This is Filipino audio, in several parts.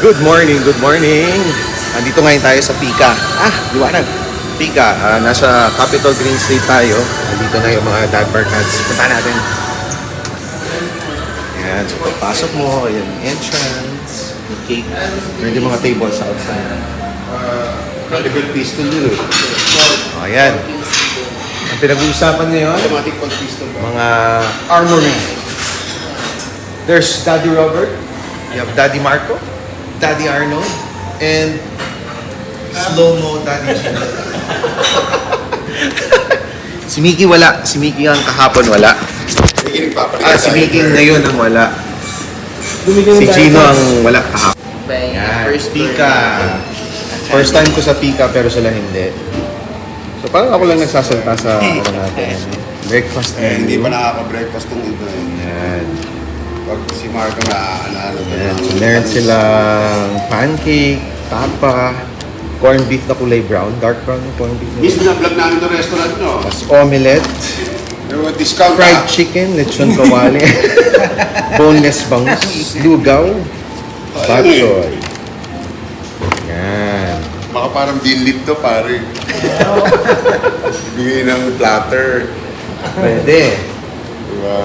Good morning, good morning. Andito ngayon tayo sa Fika. Liwanag. Fika, nasa Capitol Green Street tayo. Andito na yung mga dad barkads. Punta natin. Ayan, so pagpasok mo, ayan yung entrance, yung cake. Meron yung mga tables outside. Credible pistol yun. Ayan. Ang pinag-uusapan ngayon, Automatic pag pistol ba? mga armory. There's Daddy Robert, you have Daddy Marco, Daddy Arnold, and slow-mo Daddy Gino. Si Mickey wala. Si Mickey ang kahapon wala. Si Mickey ngayon ang wala. Si Gino ang wala kahapon. Yan, Pika. First time ko sa Pika pero sila hindi. So parang ako lang nagsasalita sa natin. Breakfast Hindi menu. pa nakaka-breakfast ng iba. Yan. Pag si Marco na Yan. So meron silang pancake, tapa, corned beef na kulay brown, dark brown yung corned beef. Miss, na-vlog namin ng restaurant nyo. Tapos omelette, Pero discount fried chicken, lechon kawali, boneless bangus, lugaw, bok choy. Yan. Baka parang dinlit to, pare. Bigay ng platter. Pwede. Diba?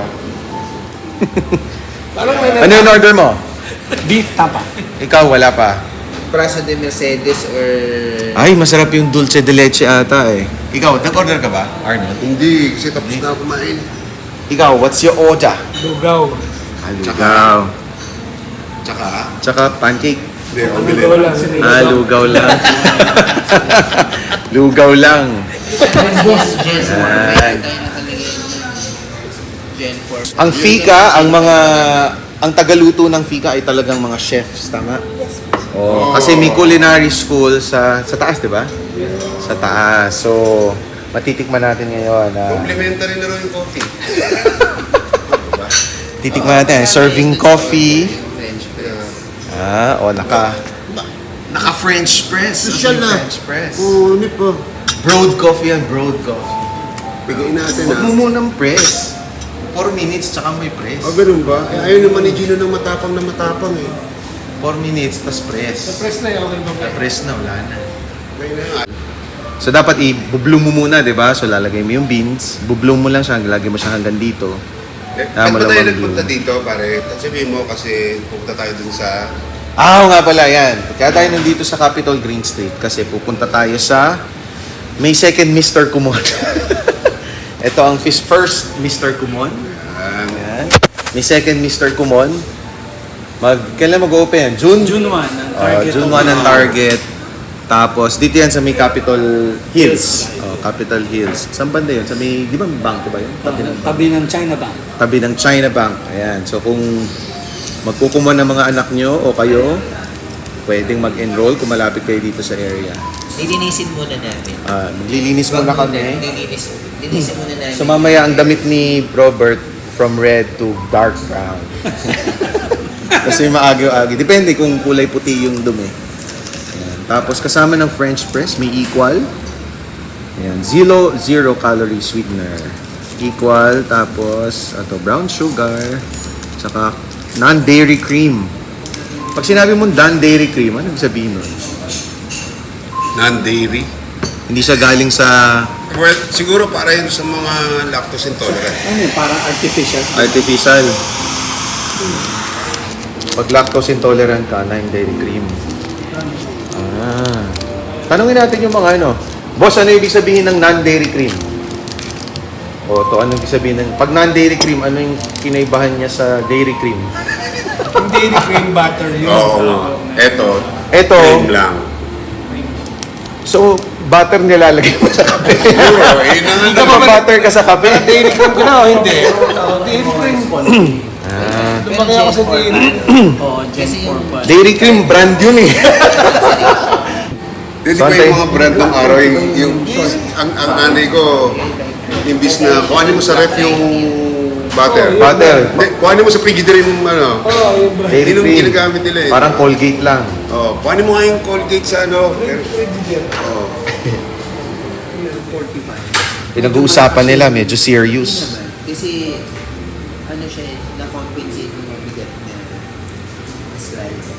Ano yung order mo? Beef tapa. Ikaw, wala pa. Praso de Mercedes or... Ay, masarap yung dulce de leche ata eh. Ikaw, nag-order ka ba, Arnold? Hindi, kasi tapos na ako kumain. Ikaw, what's your order? Lugaw. Lugaw. Tsaka, Tsaka pancake. hindi, Lugaw lang. Lugaw lang. Lugaw lang. Gen 4. Yan. Gen 4. Ang Fika, ang tagaluto ng Fika ay talagang mga chefs, tama? Yes. Oh, kasi may culinary school sa taas, 'di ba? Sa taas. So, matitikman natin ngayon na complimentary na rin yung coffee. titikman natin serving coffee. French press. Naka-French press. Social na. French press. Oo, hindi pa. Broad coffee yan, broad coffee. Bigay natin Huwag mo munang press. 4 minutes tsaka may press. Ganun ba? Ayaw naman ni Gino ng matapang eh. 4 minutes, tas press. Press na yung okay. Press na, wala na. Kaya na nga. So dapat i-bublong mo muna, 'di ba? So lalagay mo yung beans, bublong mo lang siya, lalagay mo siya hanggang dito. Ba't ba tayo malamang nagpunta blue. dito, pare? Sabihin mo kasi pupunta tayo dun sa... Oo nga pala, yan. Kaya tayo nandito sa Capitol Green Street kasi pupunta tayo sa may second Mr. Kumon. Ito ang first Mr. Kumon. Yan. May second Mr. Kumon. Kailan mag-open? June? June 1 ang target. June 1 ang target. Tapos dito yan sa may Capitol Hills. Capitol Hills. Saan banda yun? Sa may, di ba may bangko ba yun? Tabi ng China Bank. Tabi ng China Bank. Ayan. So kung magkukuman ng mga anak nyo o kayo, pwedeng mag-enroll kung malapit kayo dito sa area. Lilinisin muna namin. Maglilinis muna kami. Lilinisin muna namin. So mamaya ang damit ni Robert from red to dark brown. Kasi maagi-agi. Depende kung kulay puti yung dumi. Ayan. Tapos kasama ng French press, may equal. Ayan. Zero calorie sweetener. Equal. Tapos brown sugar. Tsaka non-dairy cream. Pag sinabi mo non-dairy cream, ano ibig sabihin nun? Non-dairy. Hindi siya galing sa Well, siguro para yun sa mga lactose intolerant. Parang artificial. artificial. Pag lactose intolerant ka, non-dairy cream. Tanungin natin yung mga Boss, ano ibig sabihin ng non-dairy cream? Ano ibig sabihin ng... Pag non-dairy cream, ano yung kinaibahan niya sa dairy cream? Yung dairy cream butter yun. Oo. Ito, Ito, cream lang. so, butter nilalagay mo sa kape. Siguro, yun na Hindi ka butter ka sa kape. Dairy cream ko na o hindi? Dairy cream po. Lumaki ako sa dairy. Oo, Gen 4 pa. Dairy cream, brand yun eh. Hindi pa yung mga brand ng araw, ang nanay ko, imbis na kuhanin mo sa ref yung butter. Butter. Hindi, kuhanin mo sa frigidaire yung Dairy yun yung cream. ginagamit nila eh. Parang Colgate lang. Kuhanin mo nga yung Colgate sa Pinag-uusapan nila, medyo serious. Kasi, siya na-compensate yung mabigat na slice.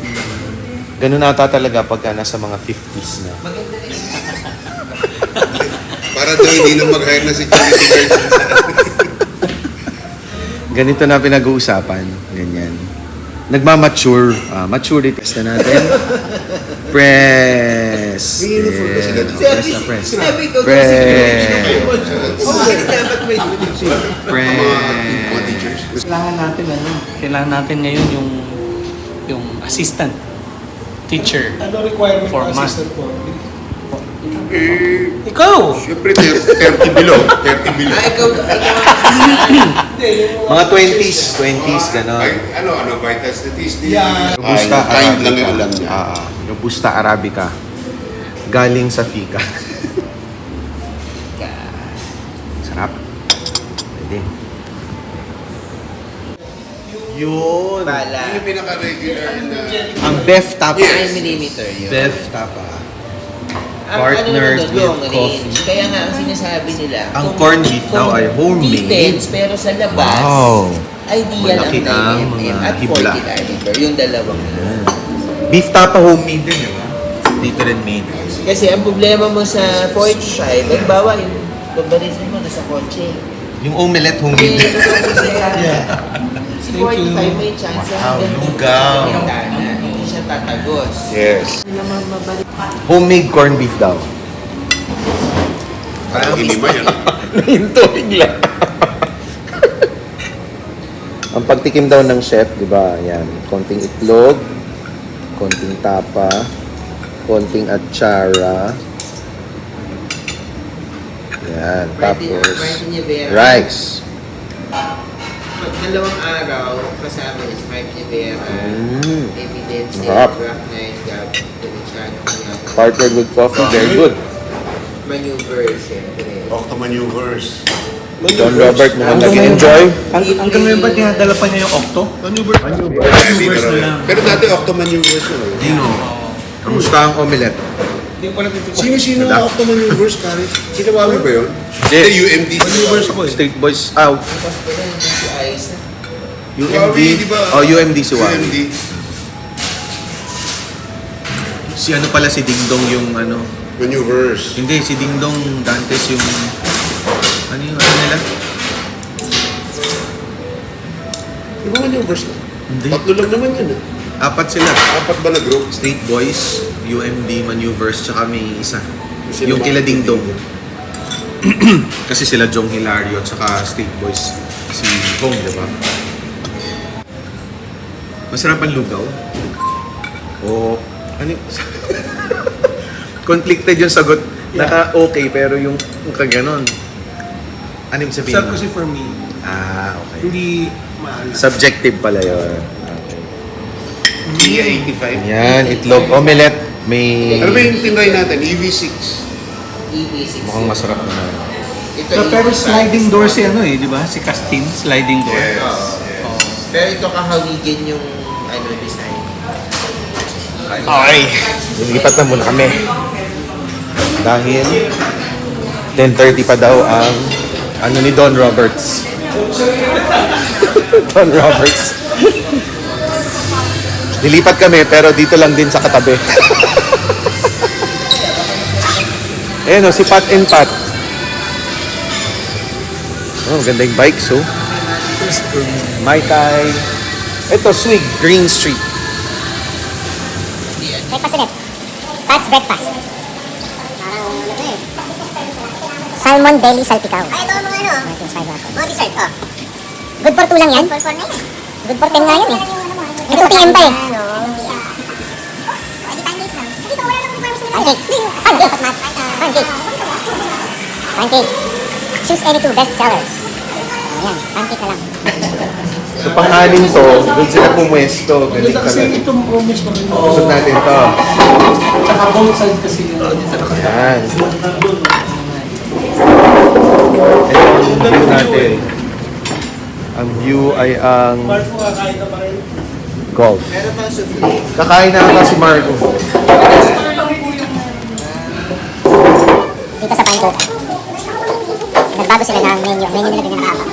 Ganun ata talaga pagka nasa mga 50s na. Para daw hindi na mag-hire na security guard. Ganito na pinag-uusapan. Ganyan. Nagmamature. Maturity test na natin. Press. Meaningful ba sila dito? Press na press. Sabi ko, Press. bakit dapat may uniform? Mga Press. teachers. Kailangan natin ngayon yung assistant teacher. Ano requirement For ng month. assistant po? Eh, Ikaw! syempre 30 below. 30 below. Ikaw. Hindi, yung Mga 20s, gano'n. Ay, ano, vital statistics. Yeah. Robusta Ay, kind lang Arabica. yung alam niya. Robusta Arabica. Galing sa fika. Sarap. Pwede. Yun. Bala. Yung pinaka-regular na... Ang Bef Tapa. 9mm yun. Bef Tapa. Ang Partnered ano, with long coffee. range. Kaya nga ang sinasabi nila. Ang kung- corned beef daw kung ay homemade. Defense, pero sa labas, Wow. ideal Malaki ang ang 9mm mga at hibla. 40 caliber. Yung dalawang yun. Beef Tapa homemade din, di ba? Dito rin made. Kasi ang problema mo sa 45, ay bawa yung babalisin mo na sa kotse. Yung omelette Hindi, homemade din. Si 45 may chance Wow, na lugaw. hindi siya tatagos. Yes. Homemade corned beef daw. Parang hinima yan. Nahinto bigla. Ang pagtikim daw ng chef, di ba? Yan. Konting itlog, konting tapa, konting atsara. Yan. Tapos, rice. Pag dalawang araw, kasama is Mike Rivera, Evidence, Sarap. Rock Night, Gab, Feliciano, Partnered with coffee, very good. Maneuver, syempre. Octomaneuvers. John Robert, mukhang nag-enjoy. Hanggang ngayon ba dinadala pa niya yung octo? Hindi na raw yan. Pero dati Octomaneuvers yun. Dino, kamusta ang omelette? Hindi ko lang ito. Sino ang Octomaneuvers, pare? Sinabawi ba yun? Hindi. Hindi, UMD. Maneuvers po eh. Street Boys, Tapos ko rin si Aiza. UMD. Di ba? Oh, UMD si Wari. UMD. Si ano pala, si Dingdong yung ano. Maneuvers. Hindi, si Dingdong Dantes yung... Ano yung ano nila? Di ba maneuvers na? Hindi. Tatlo lang naman yun ah. Apat sila. Apat ba na group? Street Boys, UMD, Maneuvers, tsaka may isa. Sino Yung ba? kila Dingdong. Kasi sila Jong Hilario, tsaka Street Boys. Si Hong, di ba? Masarap ang lugaw. O, ano yung... Conflicted yung sagot. Naka-okay, pero yung kaganon. Ano yung sabihin Sarap mo? kasi for me, Okay. hindi maalas. Subjective pala yun. Kia 85. Yan, itlog, omelette, may... Ano ba yung tinry natin? EV6. EV6. Mukhang masarap naman. Ito Pero yung sliding size. door si ano eh, di ba? Si Castin, sliding door. Yes. Pero ito kahawigin yung ano design. Okay. Lilipat na muna kami. Dahil 10:30 pa daw ang ano ni Don Roberts. Don Roberts. Lilipat kami pero dito lang din sa katabi. Ayan o, si Pat and Pat. Oh, ganda yung bikes oh. Mai Tai. Ito, Swig, Green Street. Breakfast ulit. Pat's breakfast. Parang ano to eh. Salmon belly salpicao. Ay, ito mga ano. Mga dessert, oh. Good for 2 lang yan? Good for 4 na yan. Good for 10 nga yan eh. Ito 2 PM pa eh. Pancake. Pancake. Pancake. Pancake. Choose any 2 best sellers. Ayan, pancake na lang. So, pang-anim to, doon sila pumwesto. Galing Kasi talaga. itong promise ko rin. Usap natin to. Tsaka both sides kasi yung dito na kaya. Yan. Ito ang view natin. Ang view ay ang Mark mo kakain na pa rin. golf. Meron pang souffle. Kakain na ata si Marco. Dito sa pancake. Nagbago sila ng menu. Menu nila ganyan haba.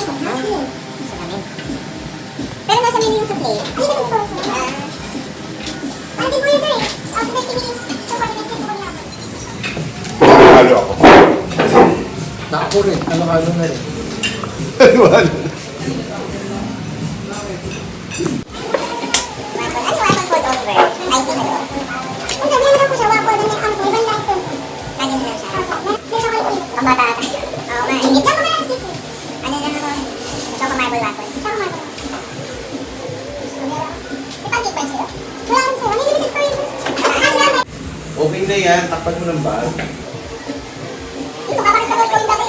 Pero nasa menu yung souffle. Hindi ko gusto. Pancake mo yun eh. Halo ako. Ako rin, halo-halo na rin. Pambata ata. Oo nga. Hindi ako na. Ano na ako? Choco marble waffle. Choco marble. Ipag-ipag sila. Wala rin sila. May limited story. Okay na yan, takpan mo ng bag. Dito ka parang sa ko yung dati.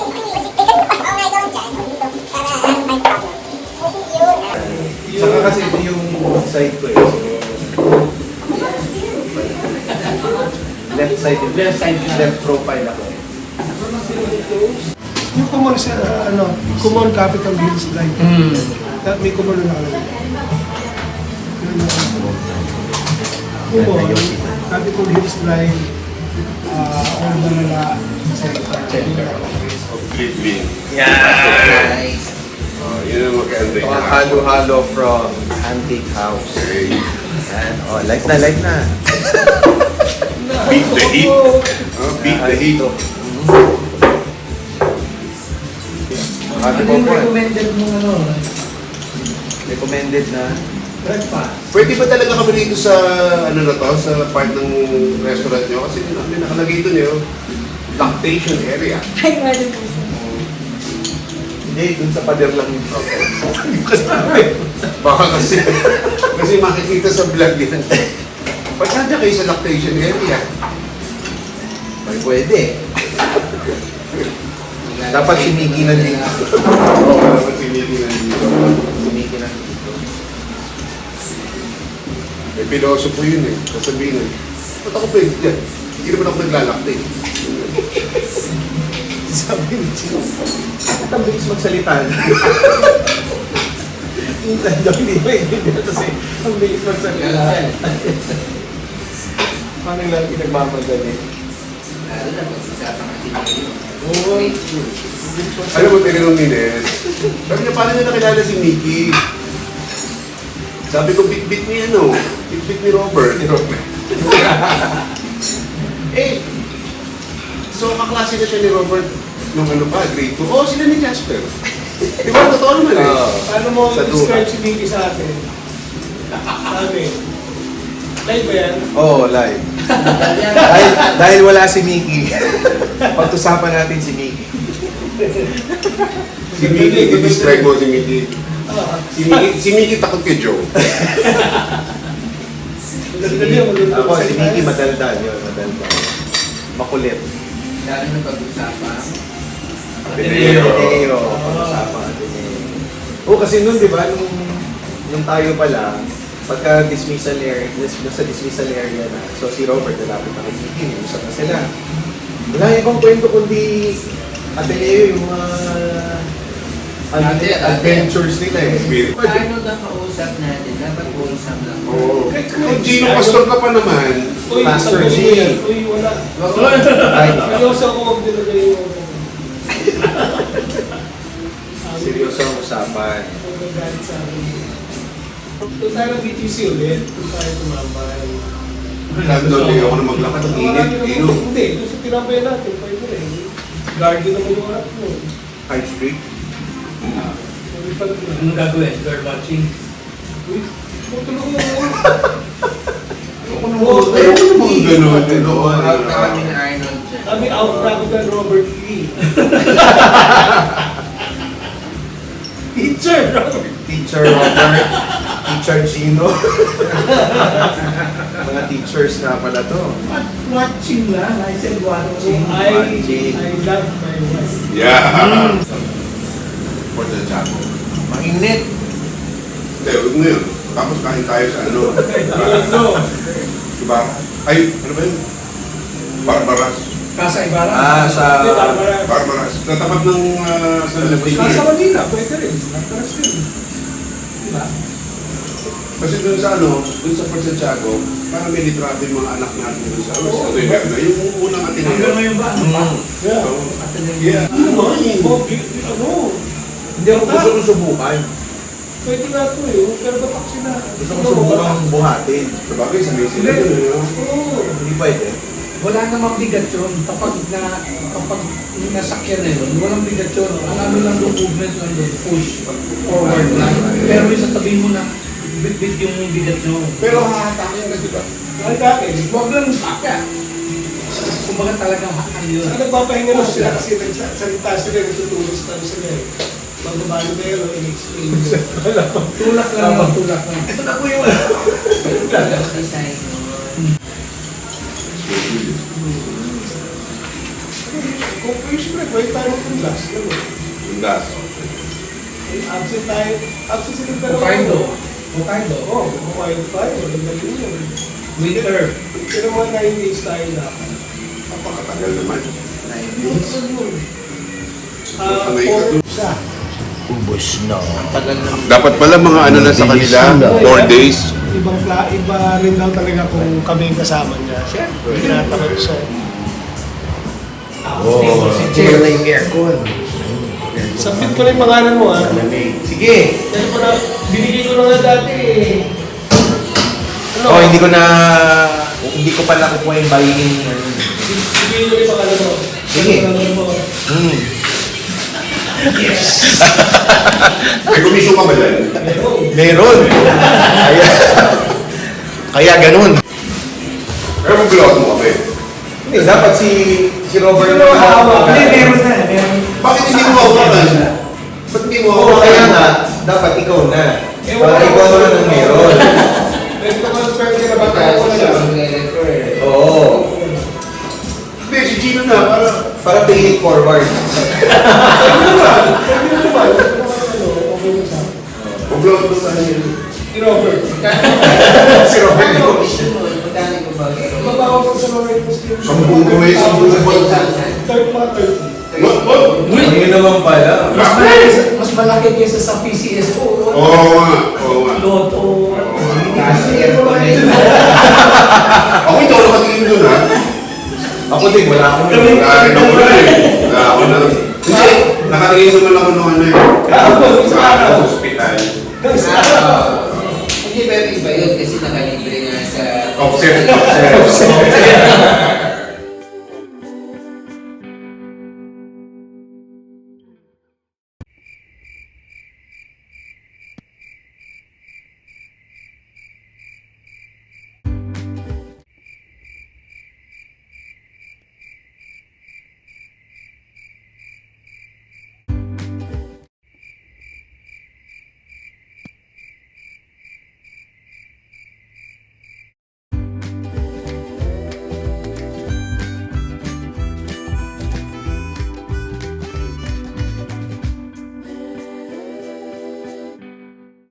Oo nga, ikaw dyan. Dito. Para may problem. Yun. Saka kasi ito yung side ko eh. Left side, left profile ako. Yung common sa, common capital hills line. May common na nakalagay. Common, capital hills line, all Manila, center. Completely. Yeah! Yun ang magka-enjoy Mga niya. halo-halo from Antique House. Okay. Yan. Oh, like na, like na. Beat the heat. Beat the heat. Ate Ano po yung po. recommended mo Recommended na. breakfast? Pwede ba talaga kami dito sa, ano na to, sa part ng restaurant nyo? Kasi may nakalagay doon yun, lactation area. Hindi, dun sa pader lang yung Baka kasi, kasi makikita sa vlog yan. Ba't nandiyan kayo sa lactation area? May pwede. Dapat si Mickey na dito. Oo, dapat sinili na dito. Si Mickey na dito. May pilosopo yun eh. Sasabihin eh, ba't ako pwede dyan? Hindi naman ako naglalactate. Sabi ni Chino, bakit ang bilis magsalita? Minsan daw hindi ba hindi kasi ang bilis magsalita. Paano lang pinagmamadali? Oo. Alam mo, tinanong ni Nes, sabi niya, paano niya nakilala si Mickey? Sabi ko, bit-bit ni ano, bit-bit ni Robert. Eh, so kaklase na siya ni Robert nung ano pa, grade 2. Oo, sila ni Jasper. Di ba, totoo naman eh. Paano mo Sa describe duha. si Mickey sa atin? Sabi, live ba yan? Oo, live. dahil wala si Mickey. Pag-usapan natin si Mickey. Si Mickey, i-describe mo si Mickey. Si Mickey takot kay Joe. Ako, si Mickey madaldal yun, madaldal. Makulit. Dahil na pag-usapan. Ateneo. Ateneo. Pag-usapan Ateneo. Oo, kasi nun, di ba, nung tayo pala, pagka dismissal area, nasa dismissal area na, so si Robert nalapit na kay Mickey, usap na sila. Wala ibang kwento kundi Ateneo yung mga adventures nila eh. Paano na kausap natin? Dapat kausap lang. Oo. Kung Gino Pastor ka pa naman, Uy, Pastor sabi G. niya, uy, wala. Ay, Seryoso ako kung dinagay yung seryoso ang usapan. Pagkagalit sa akin. Doon tayo ng BTC ulit. Doon tayo tumambay. nandun din ako na maglakad ng init. Ino. Hindi, doon sa tinabayan natin, pwede rin. Guardian naman yung harap mo. High Street. Hindi pa rin. Anong gagawin? Girl watching? Uy, matulog mo. Ayoko naman gano'n. Out na kami ni Arnold dyan. Kami out na ako kay Robert Lee. Teacher, Robert. Teacher Robert, Teacher Gino. Mga teachers nga pala to. Watching lang. I said watching. I love my wife. Yeah. For the Chaco. Mainit. Hindi, huwag na yun. Tapos kain tayo sa ano. Ano? Diba? Ay, ano ba yun? Barbaras. Casa Ibarra? Sa... Hindi, Barbara. Barbaras. Sa tapat ng sa Nasa Manila, pwede rin. Nakaras rin. Diba? Kasi dun sa ano, dun sa Port Santiago, parang may litrato yung mga anak natin dun sa yung unang Hanggang Ateneo. ngayon ba? Ano pa? Yeah. Yeah. Ano? Ano? Hindi ako gusto kong subukan. Pwede na ito eh. Pero taxi na. Gusto ko subukan buhatin. Sabagay, sabi sila Hindi. dun, ano? Oo. Hindi pwede. Wala namang bigat yun. Kapag nasakyan na yun, walang bigat yun. Ang ano lang doon, movement lang doon, push forward lang. Pero yung sasabihin mo na, bit-bit yung bigat nyo. Pero hahatakin ka, di ba? Ay dati, huwag lang sakya. Kumbaga talagang ano yun. Ang nagpapahinga lang sila kasi nagsalita sila, nagtutulis lang sila eh. Magbabalo na yun, in-explain nyo. Tulak lang, tulak lang. Ito na po yung Design. Kung siyempre, pwede tayo mag-class. Yung gas. Absent tayo. Absent sila pero. Hokkaido. Hokkaido. Oo, Hokkaido tayo. Maganda yun yun. Winter. Pero mga 9 days tayo na. Napakatagal naman. Yun, yun. Sanay ka dun. Siya. Dapat pala mga ano lang sa kanila, 4 days. Iba rin daw talaga kung kami yung kasama niya. Siyempre, tinatakot siya. Oo. Siguro na yung aircon. Submit ko na yung pangalan mo ha. Sige. Kasi pa na, binigay ko na nga dati eh. Ano? Oh, hindi ko pa nakukuha yung buying. Binigay ko na yung pangalan mo. Sige. Pangalan mo. May komisyon ka ba dyan? Meron. Kaya ganun. Pero mag-blowout mo kami. Hindi, dapat si Robert Sino hawak? Hindi, meron na. Meron. Bakit hindi mo hawakan? Ba't hindi mo Oo, hawakan? kaya nga, dapat ikaw na. Para ikaw naman ang meron. Pwede ko transfer ka na ba? Kaya ko na lang. Oo. Hindi, si Gino na. Para pay it forward. Pwede na naman. Okay na siya. Mag-blowout mo sa akin. Si Robert. Si Robert. Mabawa ko sa mga Muslim. 10 kaway, 10 buwan. Third mga 30. What? Yun naman pala. Mas malaki kaysa sa PCS po. Oo nga, oo nga. Lotto. Ako ito, nakatingin doon ha. Ako din, wala akong Wala rin ako na eh. Wala ako na. Hindi, nakatingin naman ako nung ano eh. Sa hospital. Hindi, pero iba yun kasi nakalibre nga sa Offset.